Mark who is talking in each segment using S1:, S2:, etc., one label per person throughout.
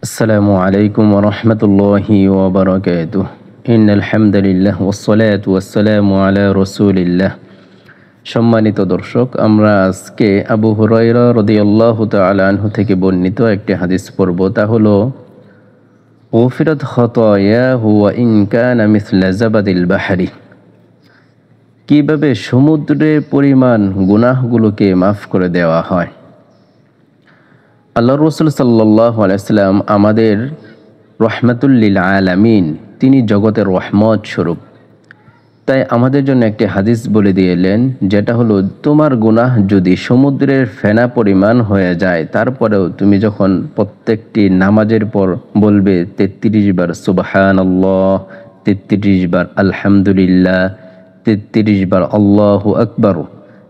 S1: আসসালামু আলাইকুম ওয়া রাহমাতুল্লাহি ওয়া বারাকাতুহু। ইন্নাল হামদুলিল্লাহ ওয়াসসালাতু ওয়াসসালামু আলা রাসূলিল্লাহ। সম্মানিত দর্শক, আমরা আজকে আবু হুরায়রা রাদিয়াল্লাহু তাআলা আনহু থেকে বর্ণিত একটি হাদিস পড়ব। তা হলো গুফিরাত খাতায়াহু ওয়া ইন কানা মিসলা জাবাদিল বাহরি। কিভাবে সমুদ্রের পরিমাণ গুনাহগুলোকে মাফ করে দেওয়া হয়। আল্লাহ রাসূল সাল্লাল্লাহু আলাইহি সাল্লাম আমাদের রহমাতুল লিল আলামিন, তিনি জগতের রহমত স্বরূপ। তাই আমাদের জন্য একটি হাদিস বলে দিলেন, যেটা হলো তোমার গুনাহ যদি সমুদ্রের ফেনা পরিমাণ হয়ে যায়, তারপরেও তুমি যখন প্রত্যেকটি নামাজের পর বলবে 33 বার সুবহানাল্লাহ, 33 বার আলহামদুলিল্লাহ, 33 বার আল্লাহু আকবার,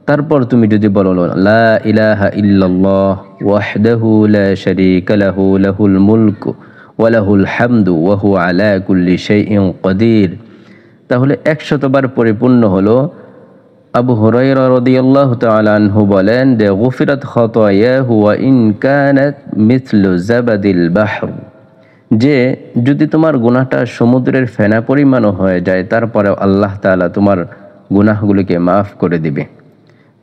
S1: তারপর তুমি যদি বলো লা ইলাহা ইল্লাল্লাহ ওয়াহদাহু লা শারীকা লাহু লাহুল মুলকু ওয়া লাহুল হামদু ওয়া হুয়া আলা কুল্লি শাইইন কাদির, তাহলে 100 বার পরিপূর্ণ হলো। আবু হুরায়রা রাদিয়াল্লাহু তাআলা আনহু বলেন যে গুফিরাত খাতায়াহু ওয়া ইন কানাত মিথলু জাবাদিল বাহর, যে যদি তোমার গুনাহটা সমুদ্রের ফেনা পরিমাণও হয়ে যায়, তারপরেও আল্লাহ তাআলা তোমার গুনাহগুলোকে মাফ করে দিবে।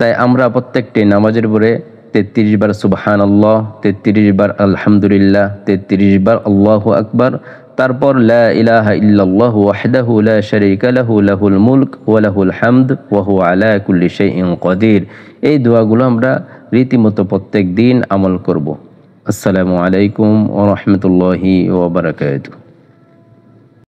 S1: তাই আমরা প্রত্যেকটি নামাজের পরে 33 বার সুবহানাল্লাহ, 33 বার আলহামদুলিল্লাহ, 33 বার আল্লাহু আকবার, তারপর লা ইলাহা ইল্লাল্লাহ ওয়াহদাহু লা শারীকা লাহু লাহুল মুলক ওয়া লাহুল হামদ ওয়া হুয়া আলা কুল্লি শাইইন কাদির। এই দোয়াগুলো আমরা রীতিমতো প্রত্যেক দিন আমল করব। আসসালামু আলাইকুম ওয়া রাহমাতুল্লাহি ওয়া বারাকাতুহু।